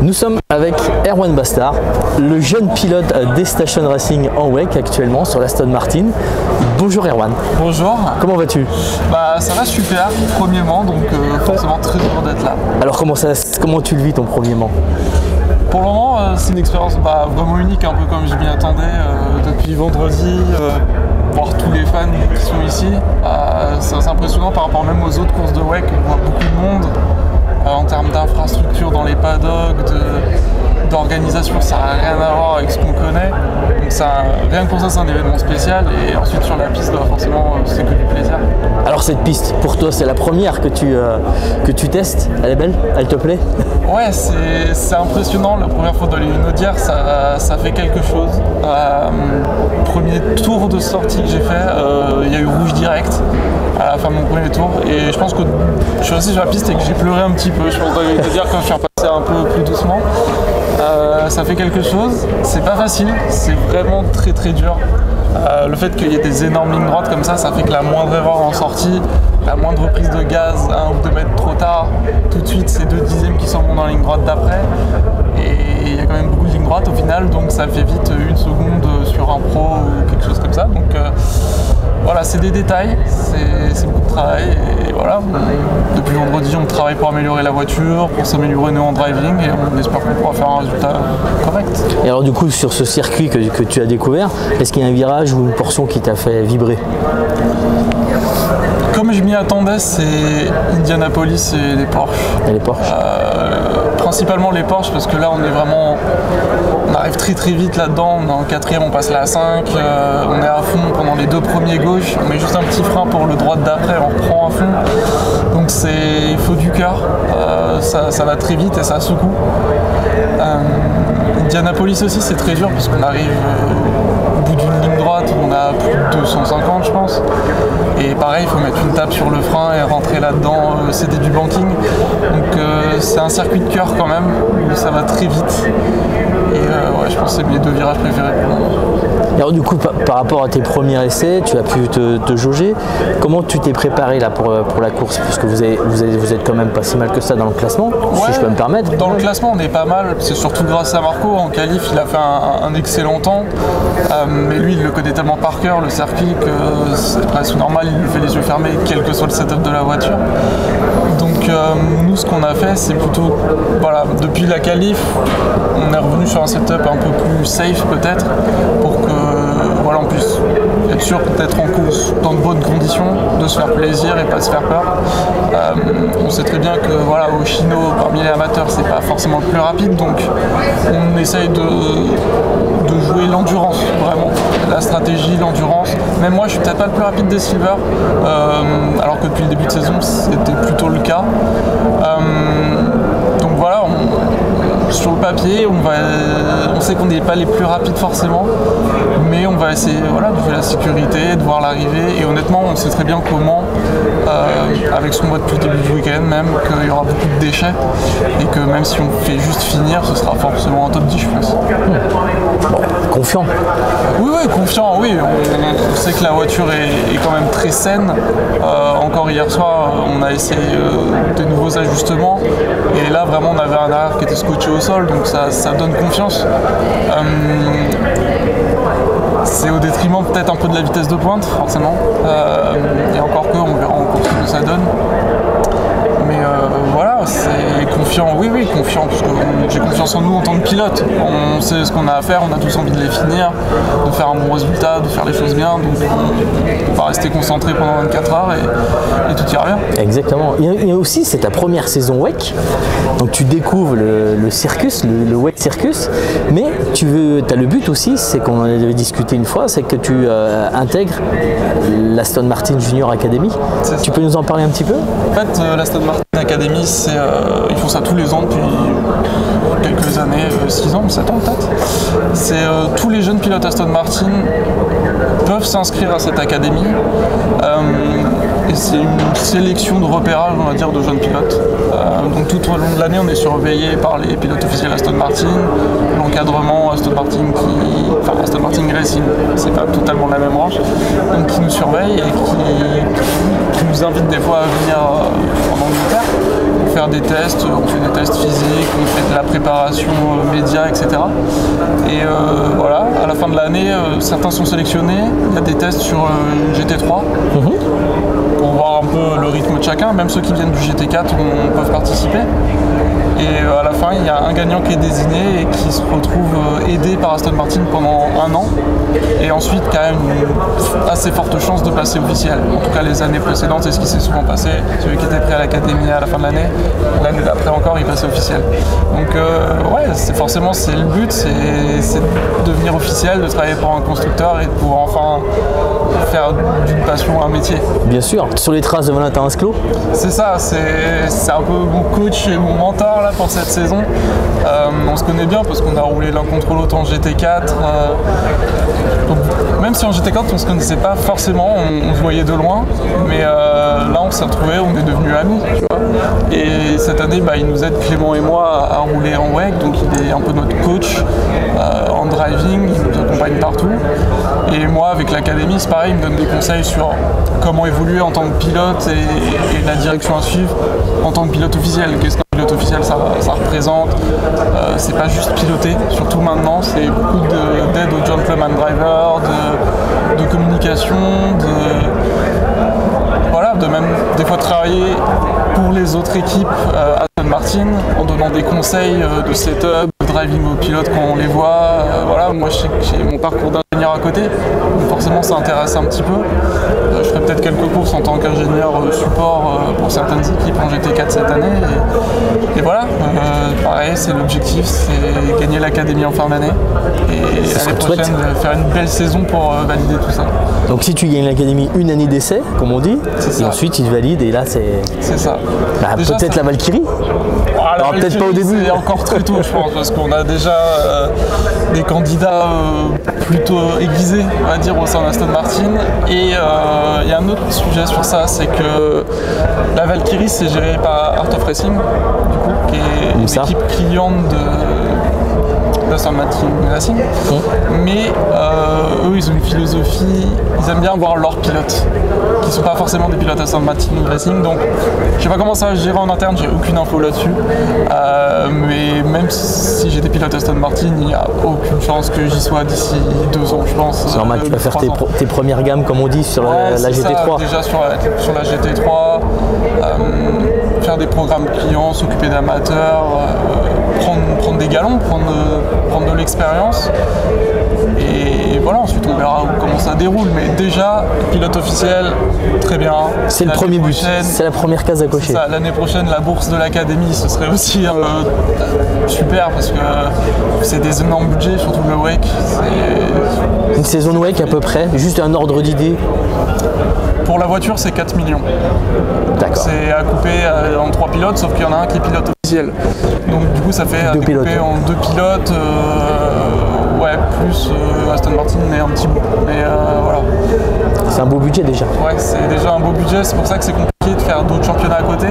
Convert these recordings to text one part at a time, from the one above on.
Nous sommes avec Erwan Bastard, le jeune pilote d'E-Station Racing en WEC actuellement sur l'Aston Martin. Bonjour Erwan. Bonjour. Comment vas-tu? Ça va super, premièrement, donc forcément très heureux d'être là. Alors comment tu le vis ton premier Mans? Pour le moment, c'est une expérience vraiment unique, un peu comme je m'y attendais depuis vendredi. Voir tous les fans qui sont ici, c'est assez impressionnant par rapport même aux autres courses de WEC. On voit beaucoup de monde en termes d'infrastructure dans les paddocks, d'organisation, ça n'a rien à voir avec ce qu'on connaît. Donc rien que pour ça, c'est un événement spécial. Et ensuite sur la piste, forcément, c'est que du plaisir. Alors cette piste, pour toi, c'est la première que tu testes? Elle est belle? Elle te plaît? Ouais, c'est impressionnant. La première fois dans les Hunaudières, ça fait quelque chose. Premier tour de sortie que j'ai fait, il y a eu rouge direct à la fin de mon premier tour. Et je pense que je suis resté sur la piste et que j'ai pleuré un petit peu. Je pense que je dire quand je suis repassé un peu plus doucement. Ça fait quelque chose. C'est pas facile, c'est vraiment très très dur. Le fait qu'il y ait des énormes lignes droites comme ça fait que la moindre erreur en sortie, la moindre prise de gaz 1 ou 2 mètres trop tard, tout de suite c'est 2 dixièmes qui s'en vont dans la ligne droite d'après. Et il y a quand même beaucoup de lignes droites au final, donc ça fait vite 1 seconde sur un pro ou quelque chose comme ça. Donc voilà, c'est des détails, c'est beaucoup de travail. Et voilà, depuis vendredi on travaille pour améliorer la voiture, pour s'améliorer nous en driving, et on espère qu'on pourra faire un résultat correct. Et alors du coup, sur ce circuit que tu as découvert, est-ce qu'il y a un virage ou une portion qui t'a fait vibrer? Comme je m'y attendais, c'est Indianapolis et les Porsche. Et les Porsche principalement les Porsche, parce que là on arrive très très vite là-dedans. On est en 4e, on passe la 5, on est à fond pendant les 2 premiers gauches, on met juste un petit frein pour le droit d'après, on reprend à fond. Donc il faut du cœur, ça va très vite et ça secoue. Indianapolis aussi c'est très dur parce qu'on arrive au bout d'une ligne droite où on a plus de 250 je pense. Et pareil, il faut mettre une tape sur le frein et rentrer là-dedans, c'était du banking. Donc c'est un circuit de cœur quand même, où ça va très vite. Et ouais, je pense que c'est mes 2 virages préférés pour le moment. Alors du coup, par rapport à tes premiers essais, tu as pu te jauger. Comment tu t'es préparé là pour la course? Parce que vous êtes quand même pas si mal que ça dans le classement, si je peux me permettre. Dans le classement, on est pas mal. C'est surtout grâce à Marco. En qualif, il a fait un excellent temps. Mais lui, il le connaît tellement par cœur, le circuit, que c'est presque normal. Il lui fait les yeux fermés, quel que soit le setup de la voiture. Donc nous, ce qu'on a fait, c'est plutôt, voilà, depuis la qualif, on est revenu sur un setup un peu plus safe peut-être, pour que voilà, on puisse être sûr d'être en course dans de bonnes conditions, de se faire plaisir et pas se faire peur. On sait très bien que voilà, au Chino, parmi les amateurs, c'est pas forcément le plus rapide, donc on essaye de jouer l'endurance, vraiment, la stratégie, l'endurance. Même moi, je suis peut-être pas le plus rapide des Silver, alors que depuis le début de saison, c'était plutôt le cas. Donc voilà, sur le papier, on sait qu'on n'est pas les plus rapides forcément, mais on va essayer de jouer la sécurité, de voir l'arrivée. Et honnêtement, on sait très bien comment, avec ce qu'on voit depuis le début du week-end même, qu'il y aura beaucoup de déchets et que même si on fait juste finir, ce sera forcément un top 10, je pense. Bon, confiant? Oui, confiant, oui. On sait que la voiture est quand même très saine. Encore hier soir, on a essayé de nouveaux ajustements. Et là, vraiment, on avait un arrière qui était scotché au sol, donc ça donne confiance. C'est au détriment peut-être un peu de la vitesse de pointe, forcément. Et encore que, on verra en course ce que ça donne. Mais voilà, c'est confiant, oui, confiant, parce que j'ai confiance en nous en tant que pilote. On sait ce qu'on a à faire, on a tous envie de les finir, de faire un bon résultat, de faire les choses bien. Donc on va rester concentré pendant 24 heures et tout ira bien. Exactement. Il y a aussi, c'est ta première saison WEC, donc tu découvres le circus, le WEC Circus, mais tu as le but aussi, c'est qu'on en avait discuté une fois, c'est que tu intègres l'Aston Martin Junior Academy. Tu peux nous en parler un petit peu? En fait, l'Aston Martin Academy, ils font ça tous les ans depuis quelques années, 6 ans, 7 ans peut-être. C'est tous les jeunes pilotes Aston Martin peuvent s'inscrire à cette académie. et c'est une sélection de repérage, on va dire, de jeunes pilotes. Donc tout au long de l'année, on est surveillé par les pilotes officiels Aston Martin, l'encadrement Aston Martin Racing, c'est pas totalement la même branche, donc qui nous surveille et qui nous invite des fois à venir en Angleterre pour faire des tests. On fait des tests physiques, on fait de la préparation média, etc. Et voilà, à la fin de l'année, certains sont sélectionnés, il y a des tests sur GT3 pour voir un peu le rythme de chacun, même ceux qui viennent du GT4 peuvent participer. Et à la fin, il y a un gagnant qui est désigné et qui se retrouve aidé par Aston Martin pendant 1 an. Et ensuite, quand même, une assez forte chance de passer officiel. En tout cas, les années précédentes, c'est ce qui s'est souvent passé. Celui qui était pris à l'académie à la fin de l'année, l'année d'après encore, il passait officiel. Donc, ouais, forcément, c'est le but, c'est de devenir officiel, de travailler pour un constructeur et de pouvoir enfin faire d'une passion un métier. Bien sûr, sur les traces de Valentin Asclot. C'est ça, c'est un peu mon coach et mon mentor là pour cette saison. On se connaît bien parce qu'on a roulé l'un contre l'autre en GT4. Donc, même si en GT4 on se connaissait pas forcément, on se voyait de loin, mais là on s'est retrouvés, on est devenus amis, tu vois. Et cette année, il nous aide, Clément et moi, à rouler en WEC, donc il est un peu notre coach en driving, il nous accompagne partout. Et moi, avec l'académie, c'est pareil, il me donne des conseils sur comment évoluer en tant que pilote et la direction à suivre en tant que pilote officiel. Qu'est-ce qu'un pilote officiel ça représente? C'est pas juste piloter, surtout maintenant, c'est beaucoup d'aide aux gentleman drivers, de communication, de même des fois travailler pour les autres équipes Aston Martin en donnant des conseils de setup, de driving aux pilotes quand on les voit. Voilà, moi je sais que j'ai mon parcours d'ingénieur à côté, donc forcément ça intéresse un petit peu. Je ferai peut-être quelques courses en tant qu'ingénieur support pour certaines équipes en GT4 cette année. Et voilà, pareil, c'est l'objectif, c'est gagner l'académie en fin d'année et l'année prochaine faire une belle saison pour valider tout ça. Donc si tu gagnes l'académie, une année d'essai, comme on dit, et ensuite il valide et là c'est... C'est ça. Peut-être la Valkyrie. Alors peut-être pas au début. C'est encore très tôt, je pense, parce qu'on a déjà des candidats plutôt aiguisés, on va dire, au sein d'Aston Martin. Et il y a un autre sujet sur ça, c'est que la Valkyrie, c'est géré par Art of Racing, du coup, qui est une équipe cliente d'Aston Martin Racing. Mais eux, ils ont une philosophie, ils aiment bien voir leurs pilotes, qui ne sont pas forcément des pilotes Aston Martin Racing. Donc, je sais pas comment ça va se gérer en interne, j'ai aucune info là-dessus. Mais même si j'ai des pilotes Aston Martin, il n'y a aucune chance que j'y sois d'ici 2 ans, je pense. C'est normal, tu vas faire tes premières gammes, comme on dit, sur la GT3. Ça, déjà sur la GT3, faire des programmes clients, s'occuper d'amateurs, prendre des galons, prendre de l'expérience. Et voilà, ensuite on verra comment ça déroule. Mais déjà, pilote officiel, très bien. C'est le premier but, c'est la première case à cocher. L'année prochaine, la bourse de l'académie, ce serait aussi super parce que c'est des énormes budgets, surtout le WEC. Une saison de WEC à peu près, juste un ordre d'idée. Pour la voiture, c'est 4 millions. D'accord. C'est à couper en 3 pilotes, sauf qu'il y en a un qui est pilote officiel. Donc du coup, ça fait à découper en 2 pilotes. Plus Aston Martin, mais un petit bout. Mais voilà. C'est un beau budget déjà. Ouais, c'est déjà un beau budget. C'est pour ça que c'est compliqué de faire d'autres championnats à côté.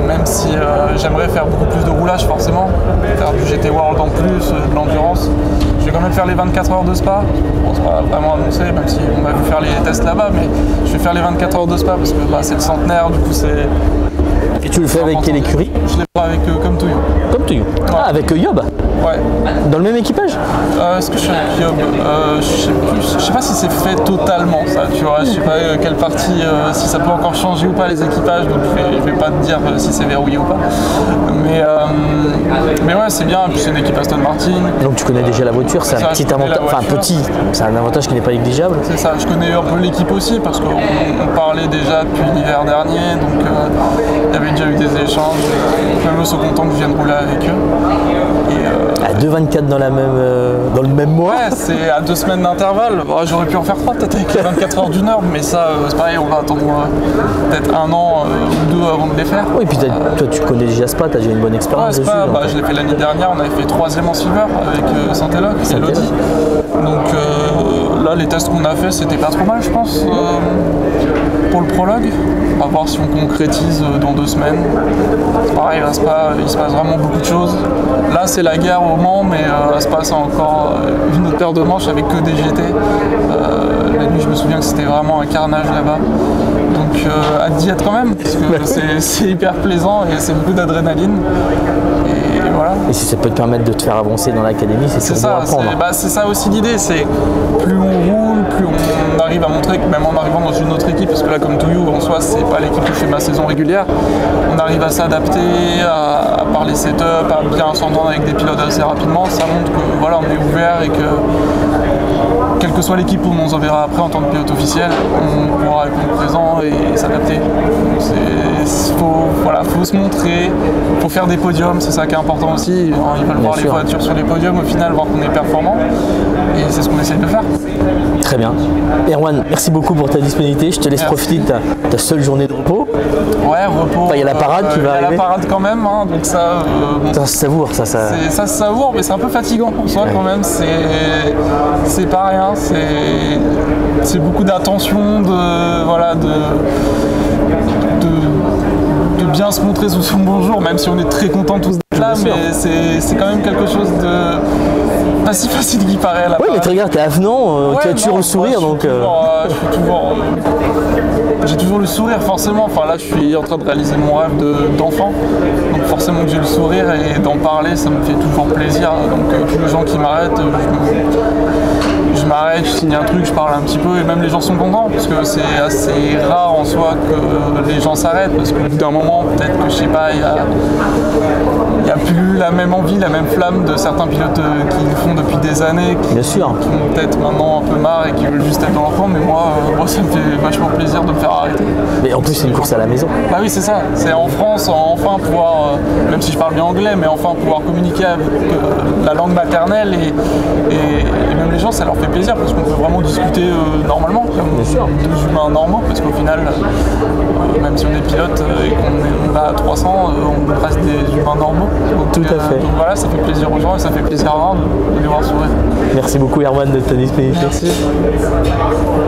Même si j'aimerais faire beaucoup plus de roulage forcément, faire du GT World en plus, de l'endurance. Je vais quand même faire les 24 heures de Spa. Bon, c'est pas vraiment annoncé, même si on m'a vu faire les tests là-bas, mais je vais faire les 24 heures de Spa parce que c'est le centenaire, du coup c'est... Et tu le fais avec quelle écurie? Je l'ai fait avec Comme To You. Comme To You. Ouais. Ah, avec Yob? Ouais. Dans le même équipage? Est-ce que je suis avec Yob? Je sais pas si c'est fait totalement ça, tu vois. Je sais pas quelle partie, si ça peut encore changer ou pas les équipages, donc je vais pas te dire si c'est verrouillé ou pas. Mais ouais, c'est bien, puis c'est une équipe Aston Martin. Donc tu connais déjà la voiture, c'est un petit avantage, enfin petit, c'est un avantage qui n'est pas négligeable. C'est ça, je connais un peu l'équipe aussi parce qu'on parlait déjà depuis l'hiver dernier, donc il y avait déjà eu des échanges, même eux sont contents que je vienne rouler avec eux. À 2,24 dans le même mois. Ouais, c'est à 2 semaines d'intervalle. Bon, j'aurais pu en faire 3 peut-être avec les 24 heures du Nord, mais ça c'est pareil, on va attendre peut-être 1 an ou 2 avant de les faire. Oui, et puis toi tu connais déjà Spa, tu as déjà une bonne expérience dessus. Spa, je l'ai fait l'année dernière, on avait fait 3e en silver avec Saint-Eloc et Elodie. Donc là les tests qu'on a fait c'était pas trop mal je pense. pour le prologue, à voir si on concrétise dans 2 semaines. Pareil, il se passe vraiment beaucoup de choses. Là, c'est la guerre au Mans, mais il se passe encore une autre paire de manches avec que des GT. La nuit, je me souviens que c'était vraiment un carnage là-bas. Donc, hâte d'y être quand même, parce que c'est hyper plaisant et c'est beaucoup d'adrénaline. Et voilà. Et si ça peut te permettre de te faire avancer dans l'académie, c'est toujours bon à prendre. C'est ça aussi l'idée, c'est plus on roule, plus on arrive à montrer que même en arrivant dans une autre équipe, parce que là comme Toulouse en soi c'est pas l'équipe où je fais ma saison régulière, on arrive à s'adapter, à parler setup, à bien s'entendre avec des pilotes assez rapidement, ça montre que voilà, on est ouvert et que quelle que soit l'équipe où on se verra après en tant que pilote officiel, on pourra répondre présent et s'adapter. Faut se montrer, il faut faire des podiums, c'est ça qui est important aussi. Ils veulent voir les voitures sur les podiums, au final, voir qu'on est performant. Et c'est ce qu'on essaie de faire. Très bien. Erwan, merci beaucoup pour ta disponibilité. Je te laisse profiter de ta seule journée de repos. Ouais, repos. Il y a la parade qui va arriver. Il y a la parade quand même, hein, donc ça... Ça se savoure, ça. Ça se savoure, mais c'est un peu fatigant en soi quand même. C'est pas rien. C'est beaucoup d'attention, de bien se montrer sous son bonjour, même si on est très contents tous d'être là, mais c'est quand même quelque chose de pas si facile qu'il paraît là. Oui, mais tu regardes, t'es avenant, tu as toujours le sourire, donc... J'ai toujours le sourire, forcément. Enfin là, je suis en train de réaliser mon rêve d'enfant, donc forcément que j'ai le sourire et d'en parler, ça me fait toujours plaisir. Donc tous les gens qui m'arrêtent, je m'arrête, je signe un truc, je parle un petit peu et même les gens sont contents parce que c'est assez rare en soi que les gens s'arrêtent parce qu'au bout d'un moment, peut-être que je sais pas, il y a plus la même envie, la même flamme de certains pilotes qui le font depuis des années, qui ont peut-être maintenant un peu marre et qui veulent juste être dans leur coin, mais moi ça me fait vachement plaisir de me faire arrêter. Mais en plus c'est une course à la maison. Bah oui, c'est ça, c'est en France, enfin pouvoir, même si je parle bien anglais, mais enfin pouvoir communiquer avec la langue maternelle et même les gens, ça leur fait plaisir parce qu'on peut vraiment discuter normalement, comme deux humains normaux, parce qu'au final, même si on est pilote et qu'on va à 300, on reste des humains normaux. Donc, tout à fait. Donc voilà, ça fait plaisir aux gens et ça fait plaisir à voir de les voir sourire. Merci beaucoup Erwan de ta disponibilité. Merci.